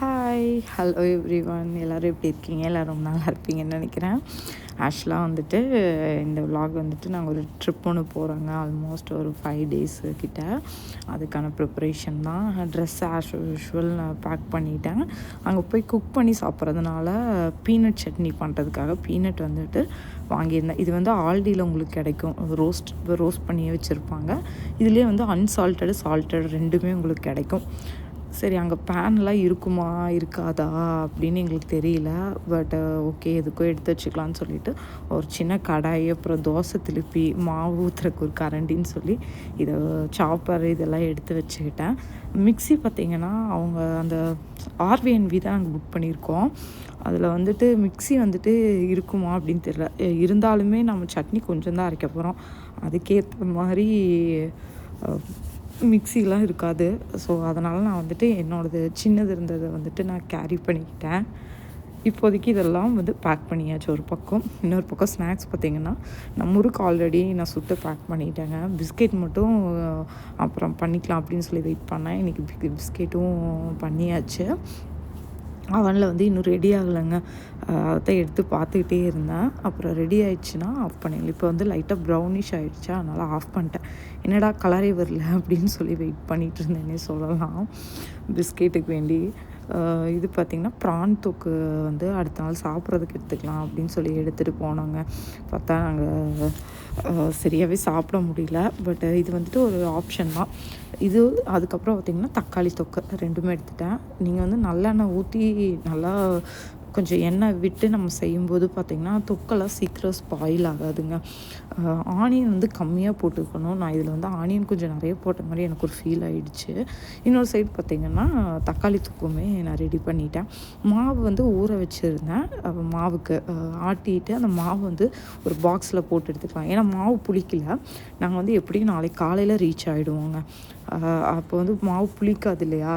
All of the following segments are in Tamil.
ஹாய் ஹலோ எவ்ரிவன், எல்லோரும் எப்படி இருக்கீங்க? எல்லோரும் நல்லா இருப்பீங்கன்னு நினைக்கிறேன். ஆக்சுவலாக வந்துட்டு இந்த vlog வந்துட்டு நாங்கள் ஒரு ட்ரிப் ஒன்று போகிறோங்க. ஆல்மோஸ்ட் ஒரு 5 days கிட்ட. அதுக்கான ப்ரிப்பரேஷன் தான். ட்ரெஸ் ஆஸ் யூஷுவல் நான் பேக் பண்ணிட்டேன். அங்கே போய் குக் பண்ணி சாப்பிட்றதுனால பீனட் சட்னி பண்ணுறதுக்காக பீனட் வந்துட்டு வாங்கியிருந்தேன். இது வந்து ஆல்டியில் உங்களுக்கு கிடைக்கும். ரோஸ்ட் பண்ணியே வச்சுருப்பாங்க. இதுலேயே வந்து அன்சால்ட்டடு சால்ட்டடு ரெண்டுமே உங்களுக்கு கிடைக்கும். சரி, அங்கே பேன்லாம் இருக்குமா இருக்காதா அப்படின்னு எங்களுக்கு தெரியல. பட் ஓகே, எதுக்கோ எடுத்து வச்சுக்கலான்னு சொல்லிவிட்டு ஒரு சின்ன கடாய், அப்புறம் தோசை திருப்பி மாவு ஊற்றுறக்கு ஒரு கரண்டின்னு சொல்லி இதை சாப்பர் இதெல்லாம் எடுத்து வச்சுக்கிட்டேன். மிக்ஸி பார்த்திங்கன்னா அவங்க அந்த ஆர்விஎன்வி தான் நாங்கள் புக் பண்ணியிருக்கோம். அதில் வந்துட்டு மிக்ஸி வந்துட்டு இருக்குமா அப்படின்னு தெரியல. இருந்தாலுமே நம்ம சட்னி கொஞ்சம் தான் அரைக்க போகிறோம். அதுக்கேற்ற மாதிரி மிக்ஸிலாம் இருக்காது. ஸோ அதனால் நான் வந்துட்டு என்னோடது சின்னது இருந்ததை வந்துட்டு நான் கேரி பண்ணிக்கிட்டேன். இப்போதைக்கு இதெல்லாம் வந்து பேக் பண்ணியாச்சு ஒரு பக்கம். இன்னொரு பக்கம் ஸ்நாக்ஸ் பார்த்திங்கன்னா நான் முறுக்கு ஆல்ரெடி நான் சுட்டு பேக் பண்ணிட்டேங்க. பிஸ்கெட் மட்டும் அப்புறம் பண்ணிக்கலாம் அப்படின்னு சொல்லி வெயிட் பண்ணேன். இன்றைக்கி பிஸ்கெட்டும் பண்ணியாச்சு. அவனில் வந்து இன்னும் ரெடி ஆகலைங்க. அதை எடுத்து பார்த்துக்கிட்டே இருந்தேன். அப்புறம் ரெடி ஆகிடுச்சுன்னா ஆஃப் பண்ணிடலாம். இப்போ வந்து லைட்டாக ப்ரௌனிஷ் ஆகிடுச்சா, அதனால் ஆஃப் பண்ணிட்டேன். என்னடா கலரே வரல அப்படின்னு சொல்லி வெயிட் பண்ணிகிட்டு இருந்தேன்னே சொல்லலாம் பிஸ்கெட்டுக்கு வேண்டி. இது பார்த்திங்கன்னா ப்ரான் தொக்கு வந்து அடுத்த நாள் சாப்பிட்றதுக்கு எடுத்துக்கலாம் அப்படின்னு சொல்லி எடுத்துகிட்டு போனோங்க. பார்த்தா நாங்கள் சரியாகவே சாப்பிட முடியல. பட் இது வந்துட்டு ஒரு ஆப்ஷன் தான் இது. அதுக்கப்புறம் பார்த்திங்கன்னா தக்காளி தொக்கு ரெண்டுமே எடுத்துட்டேன். நீங்கள் வந்து நல்லெண்ணெய் ஊற்றி நல்லா கொஞ்சம் எண்ணெய் விட்டு நம்ம செய்யும்போது பார்த்திங்கன்னா தொக்கெல்லாம் சீக்கிரம் ஸ்பாயில் ஆகாதுங்க. ஆனியன் வந்து கம்மியாக போட்டுக்கணும். நான் இதில் வந்து ஆனியன் கொஞ்சம் நிறைய போட்ட மாதிரி எனக்கு ஒரு ஃபீல் ஆகிடுச்சு. இன்னொரு சைடு பார்த்திங்கன்னா தக்காளி தொக்குமே நான் ரெடி பண்ணிட்டேன். மாவு வந்து ஊற வச்சுருந்தேன். மாவுக்கு ஆட்டிட்டு அந்த மாவு வந்து ஒரு பாக்ஸில் போட்டு எடுத்துக்கலாம். ஏன்னா மாவு புளிக்கல. நாங்கள் வந்து எப்படியும் நாளைக்கு காலையில் ரீச் ஆகிடுவோங்க. அப்போ வந்து மாவு புளிக்காது இல்லையா.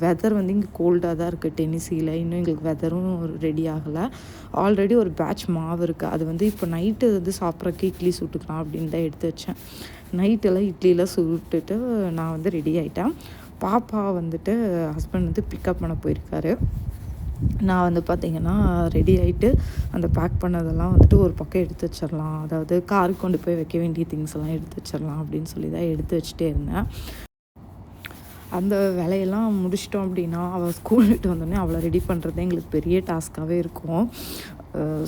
வெதர் வந்து இங்கே கோல்டாக தான் இருக்குது டென்னிசியில். இன்னும் எங்களுக்கு வெதரும் ரெடி ஆகலை. ஆல்ரெடி ஒரு பேட்ச் மாவு இருக்குது. அது வந்து இப்போ நைட்டு வந்து சாப்பிட்றக்கு இட்லி சுட்டுக்கலாம் அப்படின்னு தான் எடுத்து வச்சேன். நைட்டெல்லாம் இட்லியெல்லாம் சுட்டுட்டு நான் வந்து ரெடி ஆகிட்டேன். பாப்பா வந்துட்டு ஹஸ்பண்ட் வந்து பிக்கப் பண்ண போயிருக்காரு. நான் வந்து பார்த்திங்கன்னா ரெடி ஆகிட்டு அந்த பேக் பண்ணதெல்லாம் வந்துட்டு ஒரு பக்கம் எடுத்து வச்சிடலாம். அதாவது காருக்கு கொண்டு போய் வைக்க வேண்டிய திங்ஸ் எல்லாம் எடுத்து வச்சிடலாம் அப்படின்னு சொல்லி தான் எடுத்து வச்சுட்டே இருந்தேன். அந்த வேலையெல்லாம் முடிச்சிட்டோம் அப்படின்னா அவள் ஸ்கூல் விட்டு வந்தோடனே அவளை ரெடி பண்ணுறது எங்களுக்கு பெரிய டாஸ்க்காகவே இருக்கும்.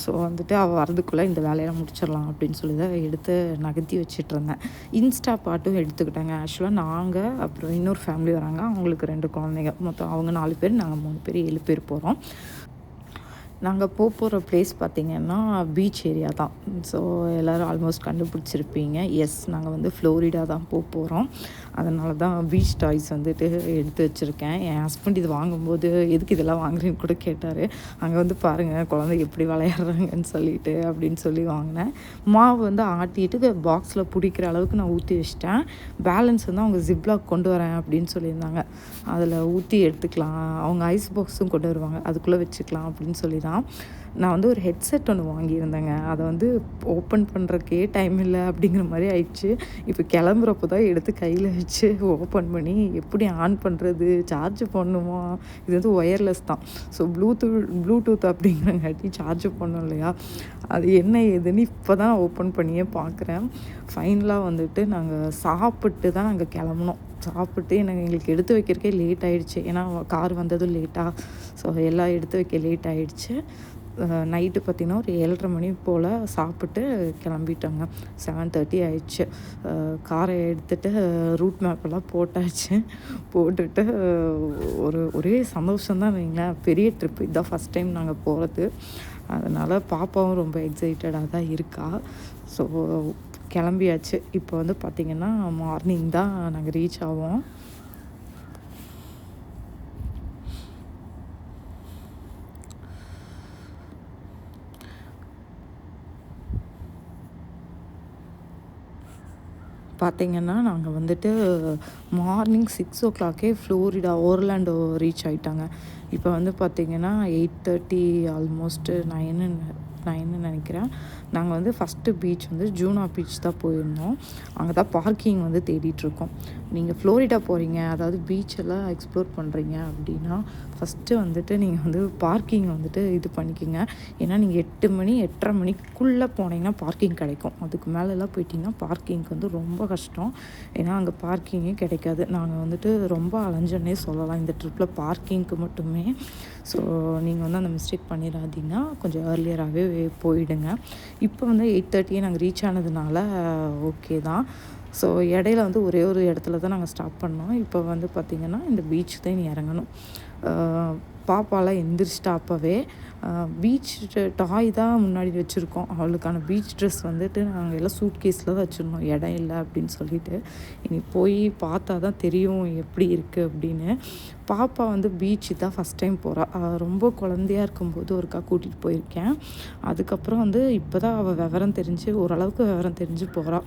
ஸோ வந்துட்டு அவள் வரதுக்குள்ளே இந்த வேலையெல்லாம் முடிச்சிடலாம் அப்படின்னு சொல்லி தான் எடுத்து நகர்த்தி வச்சிட்ருந்தேன். இன்ஸ்டா பாட்டும் எடுத்துக்கிட்டாங்க. ஆக்சுவலாக நாங்கள் அப்புறம் இன்னொரு ஃபேமிலி வராங்க. அவங்களுக்கு 2 குழந்தைங்க. மொத்தம் அவங்க 4 பேர், நாங்கள் 3 பேர், 7 பேர் போகிறோம். நாங்கள் போகிற பிளேஸ் பார்த்திங்கன்னா பீச் ஏரியா தான். ஸோ எல்லோரும் ஆல்மோஸ்ட் கண்டுபிடிச்சிருப்பீங்க. எஸ், நாங்கள் வந்து ஃப்ளோரிடா தான் போகிறோம். அதனால தான் பீச் டாய்ஸ் வந்துட்டு எடுத்து வச்சுருக்கேன். என் ஹஸ்பண்ட் இது வாங்கும்போது எதுக்கு இதெல்லாம் வாங்குறேன்னு கூட கேட்டார். அங்கே வந்து பாருங்கள் குழந்தை எப்படி விளையாடுறாங்கன்னு சொல்லிட்டு அப்படின்னு சொல்லி வாங்கினேன். மாவு வந்து ஆட்டிட்டு பாக்ஸில் பிடிக்கிற அளவுக்கு நான் ஊற்றி வச்சிட்டேன். பேலன்ஸ் வந்து அவங்க ஜிப்லாக் கொண்டு வரேன் அப்படின்னு சொல்லியிருந்தாங்க. அதில் ஊற்றி எடுத்துக்கலாம். அவங்க ஐஸ் பாக்ஸும் கொண்டு வருவாங்க, அதுக்குள்ளே வச்சுக்கலாம் அப்படின்னு சொல்லி தான் நான் வந்து ஒரு ஹெட்செட் ஒன்று வாங்கியிருந்தேங்க. அதை வந்து ஓப்பன் பண்ணுறக்கே டைம் இல்லை அப்படிங்கிற மாதிரி ஆயிடுச்சு. இப்போ கிளம்புறப்போ தான் எடுத்து கையில் வச்சு ஓப்பன் பண்ணி எப்படி ஆன் பண்ணுறது, சார்ஜ் பண்ணுமா. இது வந்து ஒயர்லெஸ் தான். ஸோ ப்ளூடூத் அப்படிங்கிறங்காட்டி சார்ஜ் பண்ணோம் இல்லையா. அது என்ன ஏதுன்னு இப்போ தான் ஓப்பன் பண்ணியே பார்க்குறேன். ஃபைனலாக வந்துட்டு நாங்கள் சாப்பிட்டு தான் நாங்கள் கிளம்புனோம். சாப்பிட்டு எங்களுக்கு எடுத்து வைக்கிறக்கே லேட் ஆகிடுச்சு. ஏன்னா கார் வந்ததும் லேட்டாக. ஸோ எல்லாம் எடுத்து வைக்க லேட் ஆகிடுச்சு. நைட்டு பார்த்திங்கன்னா ஒரு 7:30 மணி போல் சாப்பிட்டு கிளம்பிட்டோங்க. 7:30 ஆயிடுச்சு. காரை எடுத்துகிட்டு ரூட் மேப்பெல்லாம் போட்டாச்சு. போட்டுட்டு ஒரே சந்தோஷம்தான் வைங்களேன். பெரிய ட்ரிப் இதுதான் ஃபஸ்ட் டைம் நாங்கள் போகிறது. அதனால் பாப்பாவும் ரொம்ப எக்ஸைட்டடாக தான் இருக்கா. ஸோ கிளம்பியாச்சு. இப்போ வந்து பார்த்திங்கன்னா மார்னிங் தான் நாங்கள் ரீச் ஆவோம். பார்த்திங்கன்னா நாங்கள் வந்துட்டு morning 6 o'clock Florida Orlando reach ஆகிட்டாங்க. இப்போ வந்து பார்த்திங்கன்னா 8:30 ஆல்மோஸ்ட்டு 9 2009 நினைக்கிறேன். நாங்கள் வந்து ஃபஸ்ட்டு பீச் வந்து ஜூனா பீச் தான் போயிருந்தோம். அங்கே தான் பார்க்கிங் வந்து தேடிட்டுருக்கோம். நீங்கள் ஃப்ளோரிடா போகிறீங்க, அதாவது பீச்செல்லாம் எக்ஸ்ப்ளோர் பண்ணுறீங்க அப்படின்னா ஃபஸ்ட்டு வந்துட்டு நீங்கள் வந்து பார்க்கிங் வந்துட்டு இது பண்ணிக்கோங்க. ஏன்னா நீங்கள் 8 மணி 8:30 மணிக்குள்ளே போனீங்கன்னா பார்க்கிங் கிடைக்கும். அதுக்கு மேலெல்லாம் போயிட்டிங்கன்னா பார்க்கிங்க்கு வந்து ரொம்ப கஷ்டம். ஏன்னா அங்கே பார்க்கிங்கே கிடைக்காது. நாங்கள் வந்துட்டு ரொம்ப அலைஞ்சோன்னே சொல்லலாம் இந்த ட்ரிப்பில் பார்க்கிங்க்கு மட்டுமே. ஸோ நீங்கள் வந்து அந்த மிஸ்டேக் பண்ணிடாதீங்க. கொஞ்சம் ஏர்லியராகவே போயிடுங்க. இப்போ வந்து 8:30 நாங்கள் ரீச் ஆனதுனால ஓகே தான். ஸோ இடையில வந்து ஒரே ஒரு இடத்துல தான் நாங்கள் ஸ்டாப் பண்ணோம். இப்போ வந்து பார்த்திங்கன்னா இந்த பீச் தான் இனி இறங்கணும். பாப்பாலாம் எந்திரிச்சிட்டா அப்போவே. பீச் டாய் தான் முன்னாடி வச்சுருக்கோம். அவளுக்கான பீச் ட்ரெஸ் வந்துட்டு நாங்கள் எல்லாம் சூட்கேஸில் தான் வச்சுருந்தோம், இடம் இல்லை அப்படின்னு சொல்லிட்டு. இனி போய் பார்த்தா தான் தெரியும் எப்படி இருக்குது அப்படின்னு. பாப்பா வந்து பீச்சு தான் ஃபஸ்ட் டைம் போகிறா. ரொம்ப குழந்தையாக இருக்கும்போது ஒருக்கா கூட்டிகிட்டு போயிருக்கேன். அதுக்கப்புறம் வந்து இப்போ தான் அவள் விவரம் தெரிஞ்சு, ஓரளவுக்கு விவரம் தெரிஞ்சு போகிறா.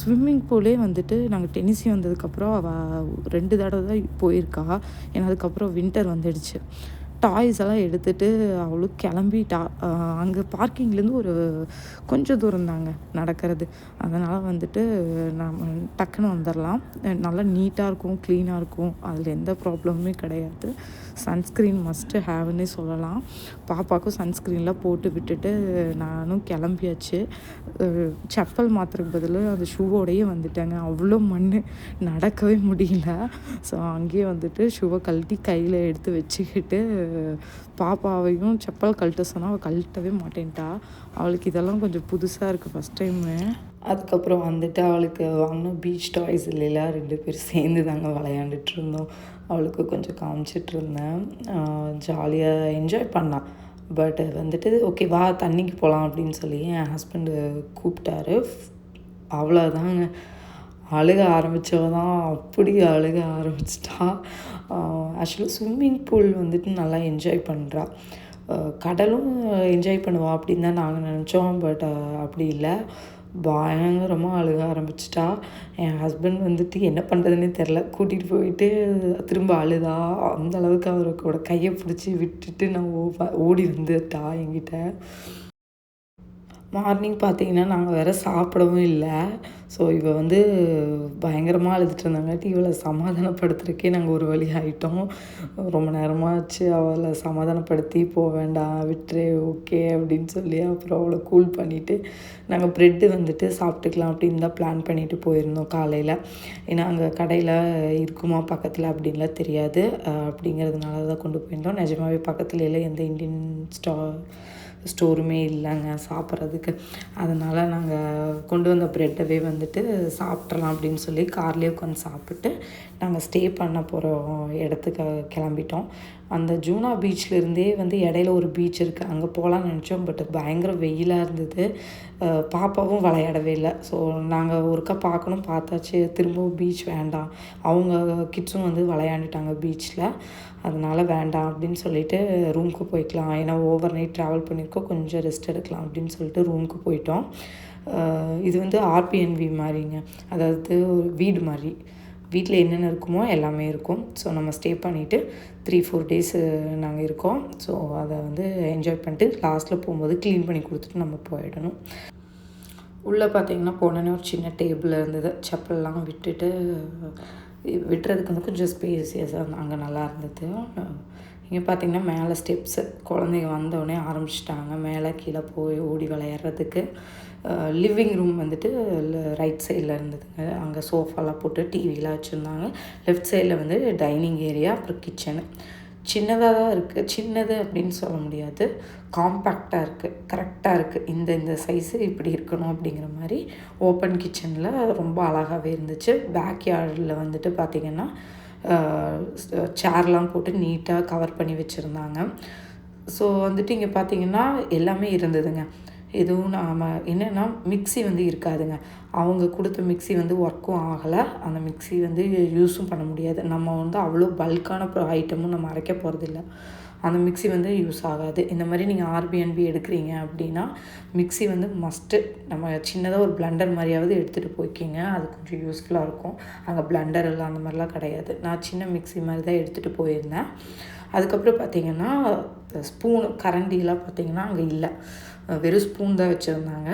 ஸ்விம்மிங் பூலே வந்துட்டு நாங்கள் டென்னிசி வந்ததுக்கப்புறம் அவள் 2 தடவை தான் போயிருக்கா. ஏன்னா அதுக்கப்புறம் வின்டர் வந்துடுச்சு. டாய்ஸ் எல்லாம் எடுத்துகிட்டு அவளும் கிளம்பிட்டா. அங்கே பார்க்கிங்லேருந்து ஒரு கொஞ்சம் தூரம் தாங்க நடக்கிறது. அதனால் வந்துட்டு நம்ம டக்குன்னு வந்துடலாம். நல்லா நீட்டாக இருக்கும், க்ளீனாக இருக்கும். அதில் எந்த ப்ராப்ளமுமே கிடையாது. சன்ஸ்க்ரீன் மஸ்ட்டு ஹேவ்னே சொல்லலாம். பாப்பாவுக்கும் சன்ஸ்க்ரீன்லாம் போட்டு விட்டுட்டு நானும் கிளம்பியாச்சு. செப்பல் மாற்றுறதுக்கு பதில் அந்த ஷூவோடையே வந்துட்டேங்க. அவ்வளோ மண், நடக்கவே முடியல. ஸோ அங்கேயே வந்துட்டு ஷூவை கழட்டி கையில் எடுத்து வச்சுக்கிட்டு பாப்பாவையும் செப்பல் கழட்ட சொன்னால் அவள் கழட்டவே மாட்டேன்ட்டா. அவளுக்கு இதெல்லாம் கொஞ்சம் புதுசாக இருக்குது ஃபஸ்ட் டைமு. அதுக்கப்புறம் வந்துட்டு அவளுக்கு வாங்கின பீச் டாய்ஸ் இல்லைல்ல, 2 பேரும் சேர்ந்து தாங்க விளையாண்டுட்டு இருந்தோம். அவளுக்கு கொஞ்சம் காமிச்சிட்ருந்தேன். ஜாலியாக என்ஜாய் பண்ணான். பட் வந்துட்டு ஓகே வா தண்ணிக்கு போகலாம் அப்படின்னு சொல்லி என் ஹஸ்பண்டு கூப்பிட்டாரு. அவ்வளோதாங்க, அழுக ஆரம்பித்தவ தான் அப்படி அழுக ஆரம்பிச்சிட்டா. ஆக்சுவலாக ஸ்விம்மிங் பூல் வந்துட்டு நல்லா என்ஜாய் பண்ணுறா. கடலும் என்ஜாய் பண்ணுவா அப்படின்னு தான் நாங்கள் நினச்சோம். பட் அப்படி இல்லை, பயங்கரமாக அழுக ஆரம்பிச்சிட்டா. என் ஹஸ்பண்ட் வந்துட்டு என்ன பண்ணுறதுன்னே தெரில, கூட்டிகிட்டு போயிட்டு திரும்ப அழுதா. அந்தளவுக்கு அவரோட கையை பிடிச்சி விட்டுட்டு நான் ஓடி வந்துட்டா என்கிட்ட. மார்னிங் பார்த்திங்கன்னா நாங்கள் வேறு சாப்பிடவும் இல்லை. ஸோ இவள் வந்து பயங்கரமாக அழுதுட்டு இருந்தாங்காட்டி இவளை சமாதானப்படுத்துறதுக்கே நாங்கள் ஒரு வழி ஆகிட்டோம். ரொம்ப நேரமாச்சு அவளை சமாதானப்படுத்தி போக வேண்டாம் விட்டுரு ஓகே அப்படின்னு சொல்லி அப்புறம் அவளை கூல் பண்ணிவிட்டு நாங்கள் ப்ரெட்டு வந்துட்டு சாப்பிட்டுக்கலாம் அப்படின்னு தான் பிளான் பண்ணிவிட்டு போயிருந்தோம் காலையில். ஏன்னா அங்கே கடையில் இருக்குமா பக்கத்தில் அப்படின்லாம் தெரியாது. அப்படிங்கிறதுனால தான் கொண்டு போயிருந்தோம். நிஜமாகவே பக்கத்துல எல்லாம் எந்த இந்தியன் ஸ்டோருமே இல்லைங்க சாப்பிட்றதுக்கு. அதனால் நாங்கள் கொண்டு வந்த ப்ரெட்டவே வந்துட்டு சாப்பிட்றலாம் அப்படின்னு சொல்லி கார்லேயே உட்காந்து சாப்பிட்டு நாங்கள் ஸ்டே பண்ண போகிற இடத்துக்கு கிளம்பிட்டோம். அந்த ஜூனா பீச்லேருந்தே வந்து இடையில ஒரு பீச் இருக்குது, அங்கே போகலான்னு நினச்சோம். பட் பயங்கர வெயிலாக இருந்தது. பாப்பாவும் விளையாடவே இல்லை. ஸோ நாங்கள் ஒருக்கா பார்க்கணும் பார்த்தாச்சு, திரும்பவும் பீச் வேண்டாம். அவங்க கிட்ஸும் வந்து விளையாண்டுட்டாங்க பீச்சில். அதனால் வேண்டாம் அப்படின்னு சொல்லிட்டு ரூமுக்கு போய்க்கலாம். ஏன்னா ஓவர் நைட் ட்ராவல் பண்ணியிருக்கோம், கொஞ்சம் ரெஸ்ட் எடுக்கலாம் அப்படின்னு சொல்லிட்டு ரூமுக்கு போயிட்டோம். இது வந்து ஆர்பிஎன்பி மாதிரிங்க, அதாவது ஒரு வீடு மாதிரி. வீட்டில் என்னென்ன இருக்குமோ எல்லாமே இருக்கும். ஸோ நம்ம ஸ்டே பண்ணிவிட்டு 3-4 டேஸு நாங்கள் இருக்கோம். ஸோ அதை வந்து என்ஜாய் பண்ணிட்டு லாஸ்ட்டில் போகும்போது க்ளீன் பண்ணி கொடுத்துட்டு நம்ம போயிடணும். உள்ளே பார்த்திங்கன்னா போனோன்னே ஒரு சின்ன டேபிள் இருந்தது. செப்பல்லாம் விட்டுறதுக்கு வந்து கொஞ்சம் ஸ்பேசியஸாக அங்கே நல்லா இருந்தது. இங்கே பார்த்திங்கன்னா மேலே ஸ்டெப்ஸு, குழந்தைங்க வந்தோடனே ஆரம்பிச்சிட்டாங்க மேலே கீழே போய் ஓடி விளையாடுறதுக்கு. லிவிங் ரூம் வந்துட்டு ரைட் சைடில் இருந்ததுங்க. அங்கே சோஃபாலாம் போட்டு டிவிலாம் வச்சுருந்தாங்க. லெஃப்ட் சைடில் வந்து டைனிங் ஏரியா, அப்புறம் கிச்சனு. சின்னதாக தான் இருக்குது. சின்னது அப்படின்னு சொல்ல முடியாது, காம்பேக்டாக இருக்குது, கரெக்டாக இருக்குது. இந்த சைஸு இப்படி இருக்கணும் அப்படிங்கிற மாதிரி ஓப்பன் கிச்சனில் ரொம்ப அழகாகவே இருந்துச்சு. பேக் யார்டில் வந்துட்டு பார்த்திங்கன்னா சேர்லாம் போட்டு நீட்டாக கவர் பண்ணி வச்சுருந்தாங்க. ஸோ வந்துட்டு இங்கே பார்த்திங்கன்னா எல்லாமே இருந்ததுங்க. எதுவும் நாம் என்னென்னா மிக்ஸி வந்து இருக்காதுங்க. அவங்க கொடுத்த மிக்ஸி வந்து ஒர்க்கும் ஆகலை. அந்த மிக்ஸி வந்து யூஸும் பண்ண முடியாது. நம்ம வந்து அவ்வளோ பல்கான ஐட்டமும் நம்ம அரைக்க போகிறதில்ல. அந்த மிக்ஸி வந்து யூஸ் ஆகாது. இந்த மாதிரி நீங்கள் ஆர்பிஎன்பி எடுக்கிறீங்க அப்படின்னா மிக்ஸி வந்து மஸ்ட்டு. நம்ம சின்னதாக ஒரு பிளண்டர் மாதிரியாவது எடுத்துகிட்டு போய்க்கிங்க, அது கொஞ்சம் யூஸ்ஃபுல்லாக இருக்கும். அங்கே பிளண்டர் இல்லை அந்த மாதிரிலாம் கிடையாது. நான் சின்ன மிக்ஸி மாதிரி தான் எடுத்துகிட்டு போயிருந்தேன். அதுக்கப்புறம் பார்த்திங்கன்னா ஸ்பூனு கரண்டிலாம் பார்த்திங்கன்னா அங்கே இல்லை. வெறும் ஸ்பூன் தான் வச்சுருந்தாங்க.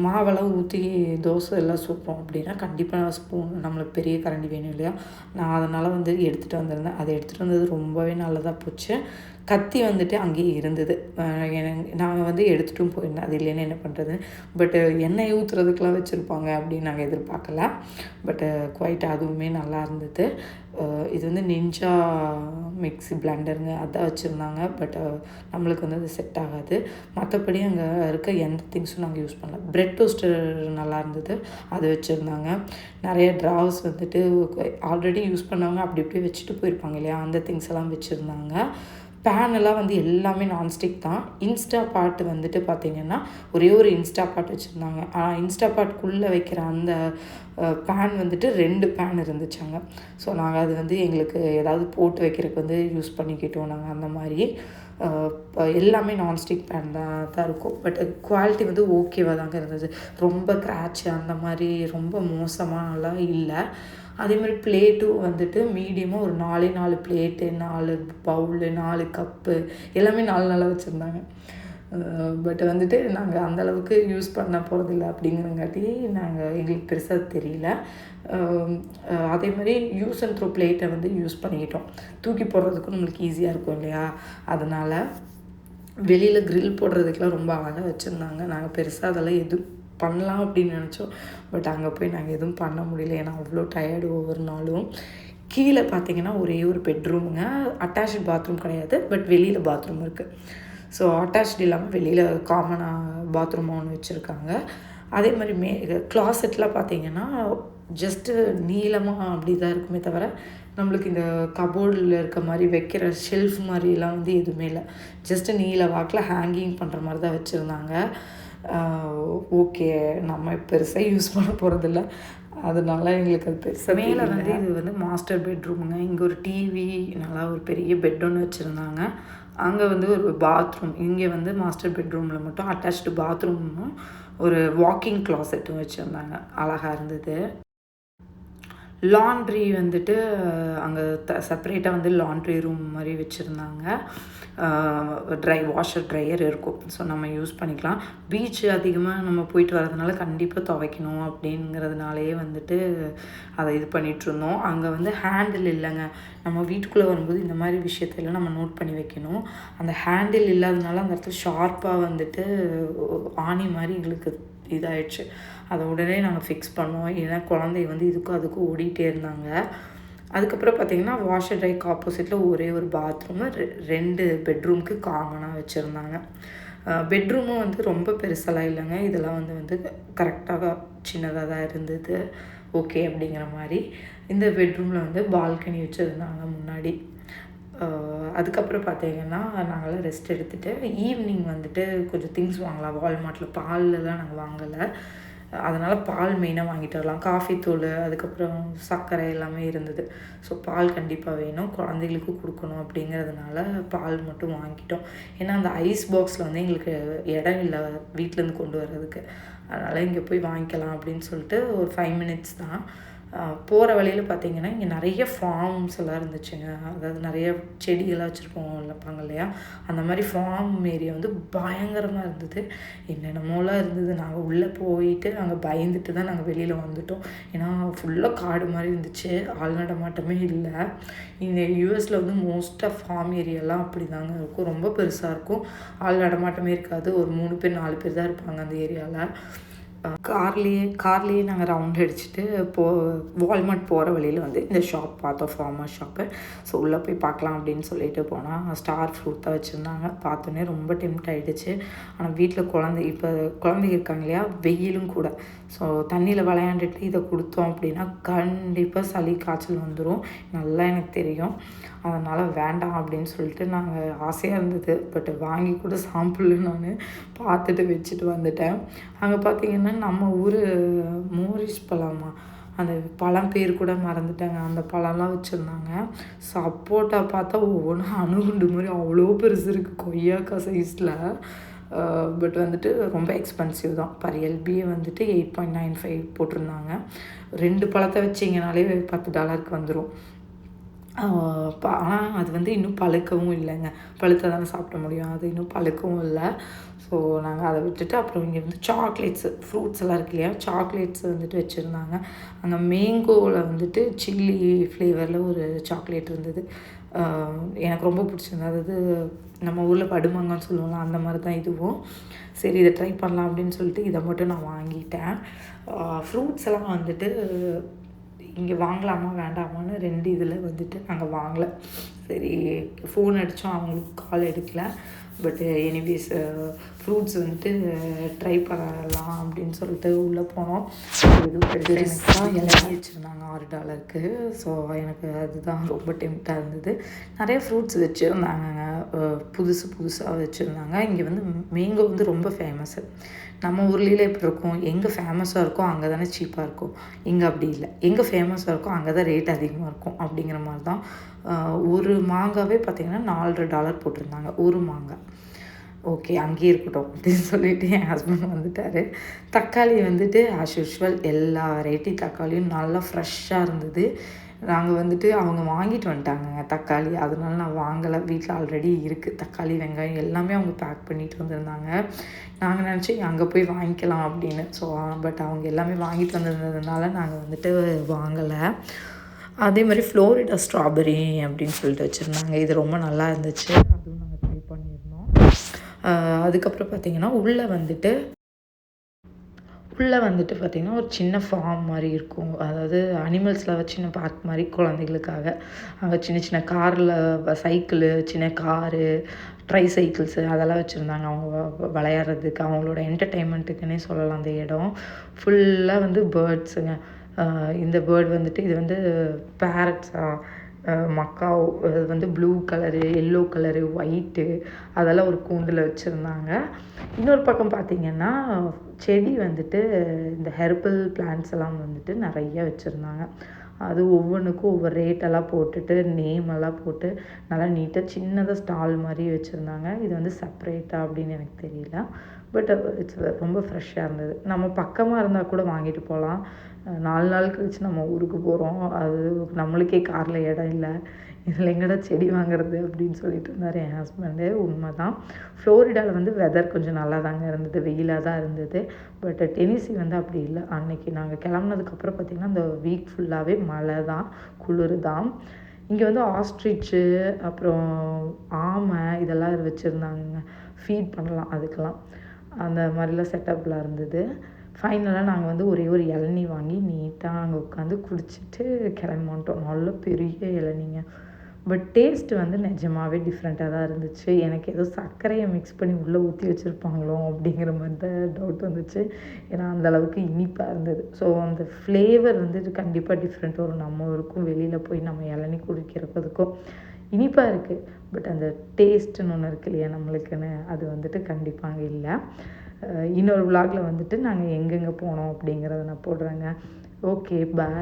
மாவெல்லாம் ஊற்றி தோசை எல்லாம் சுட்டோம் அப்படின்னா கண்டிப்பாக ஸ்பூன் நம்மளுக்கு பெரிய கரண்டி வேணும் இல்லையா? நான் அதனால் வந்து எடுத்துகிட்டு வந்திருந்தேன். அதை எடுத்துகிட்டு வந்தது ரொம்பவே நல்லதாக போச்சு. கத்தி வந்துட்டு அங்கேயே இருந்தது. நாங்கள் வந்து எடுத்துகிட்டும் போயிருந்தேன். அது இல்லைன்னு என்ன பண்ணுறது. பட்டு எண்ணெய் ஊற்றுறதுக்கெலாம் வச்சுருப்பாங்க அப்படின்னு நாங்கள் எதிர்பார்க்கல. பட்டு குவைட் அதுவுமே நல்லா இருந்தது. இது வந்து நிஞ்சா மிக்ஸி பிளெண்டருங்க அதான் வச்சுருந்தாங்க. பட் நம்மளுக்கு வந்து அது செட் ஆகாது. மற்றபடி அங்கே இருக்க எந்த திங்ஸும் நாங்கள் யூஸ் பண்ணல. பிரெட் டோஸ்டர் நல்லா இருந்தது, அது வச்சுருந்தாங்க. நிறைய ட்ராவ்ஸ் வந்துட்டு ஆல்ரெடி யூஸ் பண்ணவங்க அப்படி இப்படி வச்சுட்டு போயிருப்பாங்க இல்லையா, அந்த திங்ஸ் எல்லாம் வச்சுருந்தாங்க. பேனெல்லாம் வந்து எல்லாமே நான்ஸ்டிக் தான். இன்ஸ்டா பாட் வந்துட்டு பார்த்திங்கன்னா ஒரே ஒரு இன்ஸ்டா பாட் வச்சுருந்தாங்க. ஆனால் இன்ஸ்டா பாட்டுக்குள்ளே வைக்கிற அந்த பேன் வந்துட்டு 2 பேன் இருந்துச்சாங்க. ஸோ நாங்கள் அது வந்து எங்களுக்கு ஏதாவது போட்டு வைக்கிறதுக்கு வந்து யூஸ் பண்ணிக்கிட்டோம் நாங்கள். அந்த மாதிரி எல்லாமே நான்ஸ்டிக் பேன் தான் இருக்கும். பட் குவாலிட்டி வந்து ஓகேவாக தாங்க இருந்தது. ரொம்ப கிராட்சு அந்த மாதிரி ரொம்ப மோசமானலாம் இல்லை. அதேமாதிரி பிளேட்டும் வந்துட்டு மீடியமாக ஒரு 4 பிளேட்டு, 4 பவுலு, 4 கப்பு எல்லாமே 4 வச்சுருந்தாங்க. பட் வந்துட்டு நாங்கள் அந்தளவுக்கு யூஸ் பண்ண போகிறதில்ல அப்படிங்கிறங்காட்டி எங்களுக்கு பெருசாக தெரியல. அதே மாதிரி யூஸ் அண்ட் த்ரோ பிளேட்டை வந்து யூஸ் பண்ணிக்கிட்டோம். தூக்கி போடுறதுக்கும் நம்மளுக்கு ஈஸியாக இருக்கும் இல்லையா? அதனால் வெளியில் க்ரில் போடுறதுக்கெலாம் ரொம்ப அழகாக வச்சுருந்தாங்க. நாங்கள் பெருசாக அதெல்லாம் எதுவும் பண்ணலாம் அப்படின்னு நினச்சோம். பட் அங்கே போய் நாங்கள் எதுவும் பண்ண முடியல. ஏன்னா அவ்வளோ டயர்டு ஒவ்வொரு நாளும். கீழே பார்த்திங்கன்னா ஒரே ஒரு பெட்ரூமுங்க. அட்டாச்சு பாத்ரூம் கிடையாது, பட் வெளியில் பாத்ரூம் இருக்குது. ஸோ அட்டாச்டு இல்லாமல் வெளியில் காமனாக பாத்ரூம் ஒன்று வச்சுருக்காங்க. அதே மாதிரி க்ளாசெட்லாம் பார்த்திங்கன்னா ஜஸ்ட்டு நீளமாக அப்படி தான் இருக்குமே தவிர நம்மளுக்கு இந்த கபோர்டில் இருக்க மாதிரி வைக்கிற ஷெல்ஃப் மாதிரிலாம் வந்து எதுவுமே இல்லை. ஜஸ்ட்டு நீல வாக்கில் ஹேங்கிங் பண்ணுற மாதிரி தான் வச்சுருந்தாங்க. ஓகே, நம்ம பெருசாக யூஸ் பண்ண போகிறதில்ல, அதனால எங்களுக்கு அது பெருசாக. மேலே வந்து இது வந்து மாஸ்டர் பெட்ரூமுங்க. இங்கே ஒரு டிவி, நல்லா ஒரு பெரிய பெட் ஒன்று வச்சுருந்தாங்க. அங்கே வந்து ஒரு பாத்ரூம். இங்கே வந்து மாஸ்டர் பெட்ரூமில் மட்டும் அட்டாச்டு பாத்ரூமும் ஒரு வாக்கிங் க்ளாசெட்டும் வச்சுருந்தாங்க. அழகாக இருந்தது. லாண்ட்ரி வந்துட்டு அங்கே செப்பரேட்டாக வந்து லாண்ட்ரி ரூம் மாதிரி வச்சுருந்தாங்க. வாஷர் ட்ரையர் இருக்கும். ஸோ நம்ம யூஸ் பண்ணிக்கலாம். பீச் அதிகமாக நம்ம போயிட்டு வரதுனால கண்டிப்பாக துவைக்கணும் அப்படிங்கிறதுனாலேயே வந்துட்டு அதை இது பண்ணிகிட்ருந்தோம். அங்கே வந்து ஹேண்டில் இல்லைங்க. நம்ம வீட்டுக்குள்ளே வரும்போது இந்த மாதிரி விஷயத்தையெல்லாம் நம்ம நோட் பண்ணி வைக்கணும். அந்த ஹேண்டில் இல்லாதனால அந்த இடத்துல ஷார்ப்பாக வந்துட்டு ஆணி மாதிரி எங்களுக்கு இதாகிடுச்சு. அதை உடனே நாங்கள் ஃபிக்ஸ் பண்ணோம். ஏன்னா குழந்தை வந்து இதுக்கும் அதுக்கும் ஓடிட்டே இருந்தாங்க. அதுக்கப்புறம் பார்த்திங்கன்னா வாஷர் ட்ரைக்கு ஆப்போசிட்டில் ஒரே ஒரு பாத்ரூமு 2 பெட்ரூமுக்கு காமனாக வச்சுருந்தாங்க. பெட்ரூமும் வந்து ரொம்ப பெருசெல்லாம் இல்லைங்க. இதெல்லாம் வந்து கரெக்டாக சின்னதாக தான் இருந்தது. ஓகே அப்படிங்கிற மாதிரி. இந்த பெட்ரூமில் வந்து பால்கனி வச்சுருந்தாங்க முன்னாடி. அதுக்கப்புறம் பார்த்திங்கன்னா நாங்களாம் ரெஸ்ட் எடுத்துகிட்டு ஈவினிங் வந்துட்டு கொஞ்சம் திங்ஸ் வாங்கலாம். வால்மார்ட்டில் பால்லாம் நாங்கள் வாங்கலை. அதனால் பால் மெயினாக வாங்கிட்டு வரலாம். காஃபி தூள், அதுக்கப்புறம் சர்க்கரை எல்லாமே இருந்தது. ஸோ பால் கண்டிப்பாக வேணும், குழந்தைகளுக்கு கொடுக்கணும் அப்படிங்கிறதுனால பால் மட்டும் வாங்கிட்டோம். ஏன்னா அந்த ஐஸ் பாக்ஸில் வந்து எங்களுக்கு இடம் இல்லை வீட்டிலேருந்து கொண்டு வர்றதுக்கு. அதனால் இங்கே போய் வாங்கிக்கலாம் அப்படின்னு சொல்லிட்டு ஒரு 5 மினிட்ஸ் தான். போகிற வழியில் பார்த்திங்கன்னா இங்கே நிறைய ஃபார்ம்ஸ் எல்லாம் இருந்துச்சுங்க. அதாவது நிறைய செடியெல்லாம் வச்சுருப்பாங்க இல்லையா, அந்த மாதிரி ஃபார்ம் ஏரியா வந்து பயங்கரமாக இருந்தது. என்னென்னமோலாம் இருந்தது. நாங்கள் உள்ளே போயிட்டு நாங்கள் பயந்துட்டு தான் நாங்கள் வெளியில் வந்துட்டோம். ஏன்னா ஃபுல்லாக காடு மாதிரி இருந்துச்சு, ஆள் நடமாட்டமே இல்லை. இந்த யூஎஸில் வந்து மோஸ்ட்டாக ஃபார்ம் ஏரியாலாம் அப்படி தாங்க இருக்கும். ரொம்ப பெருசாக இருக்கும், ஆள் நடமாட்டமே இருக்காது. ஒரு 3 பேர் 4 பேர் தான் இருப்பாங்க அந்த ஏரியாவில். கார்லேயே நாங்கள் ரவுண்ட் அடிச்சுட்டு வால்மார்ட் போகிற வழியில் வந்து இந்த ஷாப் பார்த்தோம், ஃபார்மர் ஷாப்பு. ஸோ உள்ளே போய் பார்க்கலாம் அப்படின்னு சொல்லிட்டு போனால் ஸ்டார் ஃப்ரூட் தான் வச்சுருந்தாங்க. பார்த்தோன்னே ரொம்ப டெம்ப்ட் ஆகிடுச்சு. ஆனால் வீட்டில் குழந்தைங்க இருக்காங்க இல்லையா, வெயிலும் கூட. ஸோ தண்ணியில் விளையாண்டுட்டு இதை கொடுத்தோம் அப்படின்னா கண்டிப்பாக சளி காய்ச்சல் வந்துடும், நல்லா எனக்கு தெரியும். அதனால் வேண்டாம் அப்படின்னு சொல்லிட்டு நாங்கள் ஆசையாக இருந்தது. பட் வாங்கி கூட சாம்பிள் நான் பார்த்துட்டு வச்சுட்டு வந்துட்டேன். அங்கே பார்த்திங்கன்னா நம்ம ஊர் மோரிஸ் பழமா, அந்த பழம் பேர் கூட மறந்துட்டாங்க, அந்த பழம்லாம் வச்சுருந்தாங்க. சப்போட்டா பார்த்தா ஒவ்வொன்றும் அணுகுண்டு மாதிரி அவ்வளோ பெருசு இருக்குது, கொய்யாக்கா சைஸில். பட் வந்துட்டு ரொம்ப எக்ஸ்பென்சிவ் தான். பர் எல்பியே வந்துட்டு 8.95 போட்டிருந்தாங்க. 2 பழத்தை வச்சிங்கனாலே $10 வந்துடும். ஆனால் அது வந்து இன்னும் பழுக்கவும் இல்லைங்க. பழுத்தா தானே சாப்பிட முடியும். அது இன்னும் பழுக்கவும் இல்லை. ஸோ நாங்கள் அதை விட்டுட்டு அப்புறம் இங்கே வந்து சாக்லேட்ஸு ஃப்ரூட்ஸ் எல்லாம் இருக்கு இல்லையா, சாக்லேட்ஸ் வந்துட்டு வச்சுருந்தாங்க. அங்கே மேங்கோவில் வந்துட்டு சில்லி ஃப்ளேவரில் ஒரு சாக்லேட் இருந்தது. எனக்கு ரொம்ப பிடிச்சிருந்தது. அதாவது நம்ம ஊரில் படுமாங்கன்னு சொல்லுவோம்ல, அந்த மாதிரி தான் இதுவும். சரி இதை ட்ரை பண்ணலாம் அப்படின்னு சொல்லிட்டு இதை மட்டும் நான் வாங்கிட்டேன். ஃப்ரூட்ஸ் எல்லாம் வந்துட்டு இங்கே வாங்கலாமா வேண்டாமான்னு 2 இதில் வந்துட்டு நாங்கள் வாங்கலை. சரி ஃபோன் அடித்தோம், அவங்களுக்கு கால் எடுக்கல. பட் எனிவேஸ் ஃப்ரூட்ஸ் வந்துட்டு ட்ரை பண்ணலாம் அப்படின்னு சொல்லிட்டு உள்ளே போனோம். எதுவும் பெருசாக இலக்கி வச்சுருந்தாங்க $6. ஸோ எனக்கு அதுதான் ரொம்ப டெம்ப்டாக இருந்தது. நிறைய ஃப்ரூட்ஸ் வச்சுருந்தாங்க, புதுசாக வச்சுருந்தாங்க. இங்கே வந்து மேங்கோ வந்து ரொம்ப ஃபேமஸ்ஸு. நம்ம ஊர்லேயே எப்படி இருக்கும், எங்கே ஃபேமஸாக இருக்கோ அங்கே தானே சீப்பாக இருக்கும். இங்கே அப்படி இல்லை, எங்கே ஃபேமஸாக இருக்கோ அங்கே தான் ரேட் அதிகமாக இருக்கும் அப்படிங்கிற மாதிரி தான். ஒரு மாங்காவே பார்த்திங்கன்னா $4.5 போட்டிருந்தாங்க ஒரு மாங்காய். ஓகே அங்கேயே இருக்கட்டும் அப்படின்னு சொல்லிவிட்டு என் ஹஸ்பண்ட் வந்துட்டார். தக்காளி வந்துட்டு ஆஸ் யூஷுவல் எல்லா வெரைட்டி தக்காளியும் நல்லா ஃப்ரெஷ்ஷாக இருந்தது. நாங்கள் வந்துட்டு அவங்க வாங்கிட்டு வந்துட்டாங்க தக்காளி, அதனால நான் வாங்கலை. வீட்டில் ஆல்ரெடி இருக்குது தக்காளி, வெங்காயம் எல்லாமே அவங்க பேக் பண்ணிட்டு வந்திருந்தாங்க. நாங்கள் நினச்சி அங்கே போய் வாங்கிக்கலாம் அப்படின்னு. ஸோ பட் அவங்க எல்லாமே வாங்கிட்டு வந்திருந்ததுனால நாங்கள் வந்துட்டு வாங்கலை. அதே மாதிரி ஃப்ளோரிடா ஸ்ட்ராபெரி அப்படின்னு சொல்லிட்டு வச்சுருந்தாங்க. இது ரொம்ப நல்லா இருந்துச்சு, அதுவும் நாங்கள் ட்ரை பண்ணியிருந்தோம். அதுக்கப்புறம் பார்த்திங்கன்னா உள்ளே வந்துட்டு பார்த்திங்கன்னா ஒரு சின்ன ஃபார்ம் மாதிரி இருக்கும். அதாவது அனிமல்ஸில் சின்ன பார்க் மாதிரி குழந்தைகளுக்காக. அங்கே சின்ன காரில் சைக்கிளு, சின்ன காரு, ட்ரை சைக்கிள்ஸு அதெல்லாம் வச்சுருந்தாங்க. அவங்க விளையாடுறதுக்கு, அவங்களோட என்டர்டெயின்மெண்ட்டுக்குன்னே சொல்லலாம். அந்த இடம் ஃபுல்லாக வந்து பேர்ட்ஸுங்க. இந்த பேர்ட் வந்துட்டு இது வந்து பேரட்ஸா, மக்காவ், அது வந்து blue colour, yellow colour, white அதெல்லாம் ஒரு கூண்டில் வச்சுருந்தாங்க. இன்னொரு பக்கம் பார்த்திங்கன்னா செடி வந்துட்டு இந்த ஹெர்பல் பிளான்ட்ஸ் எல்லாம் வந்துட்டு நிறைய வச்சுருந்தாங்க. அது ஒவ்வொன்றுக்கும் ஒவ்வொரு ரேட்டெல்லாம் போட்டுட்டு நேமெல்லாம் போட்டு நல்லா நீட்டாக சின்னதாக ஸ்டால் மாதிரி வச்சுருந்தாங்க. இது வந்து செப்ரேட்டாக அப்படின்னு எனக்கு தெரியல. பட் இட்ஸ் ரொம்ப ஃப்ரெஷ்ஷாக இருந்தது. நம்ம பக்கமாக இருந்தால் கூட வாங்கிட்டு போகலாம். 4 நாள் கழிச்சு நம்ம ஊருக்கு போகிறோம், அது நம்மளுக்கே காரில் இடம் இல்லை, இதில் எங்கடா செடி வாங்குறது அப்படின்னு சொல்லிட்டு இருந்தார் என் ஹஸ்பண்டு. உண்மை தான். ஃப்ளோரிடாவில் வந்து வெதர் கொஞ்சம் நல்லா தாங்க இருந்தது, வெயிலாக தான் இருந்தது. பட் டெனிசி வந்து அப்படி இல்லை. அன்றைக்கி நாங்கள் கிளம்புனதுக்கப்புறம் பார்த்திங்கன்னா அந்த வீக் ஃபுல்லாகவே மழை தான், குளிர் தான். இங்கே வந்து ஆஸ்ட்ரிச்சு, அப்புறம் ஆமை இதெல்லாம் வச்சுருந்தாங்க, ஃபீட் பண்ணலாம் அதுக்கெல்லாம். அந்த மாதிரிலாம் செட்டப்லாம் இருந்தது. ஃபைனலாக நாங்கள் வந்து ஒரே ஒரு இளநீ வாங்கி நீட்டாக அங்கே உட்காந்து குடிச்சிட்டு கிளம்பிட்டோம். நல்ல பெரிய இளநீங்க. பட் டேஸ்ட்டு வந்து நிஜமாகவே டிஃப்ரெண்ட்டாக தான் இருந்துச்சு. எனக்கு ஏதோ சர்க்கரையை மிக்ஸ் பண்ணி உள்ளே ஊற்றி வச்சுருப்பாங்களோ அப்படிங்கிற மாதிரி தான் டவுட் வந்துச்சு. ஏன்னா அந்தளவுக்கு இனிப்பாக இருந்தது. ஸோ அந்த ஃப்ளேவர் வந்துட்டு கண்டிப்பாக டிஃப்ரெண்ட் வரும். நம்ம ஊருக்கும் வெளியில் போய் நம்ம இளநீ குடிக்கிறதுக்கும் இனிப்பாக இருக்குது. பட் அந்த டேஸ்ட்டுன்னு ஒன்று இருக்கு இல்லையா நம்மளுக்குன்னு, அது வந்துட்டு கண்டிப்பாக இல்லை. இன்னொரு விலாகில் வந்துட்டு நாங்கள் எங்கெங்கே போனோம் அப்படிங்கிறத நான் போடுறேங்க. ஓகே, பாய்.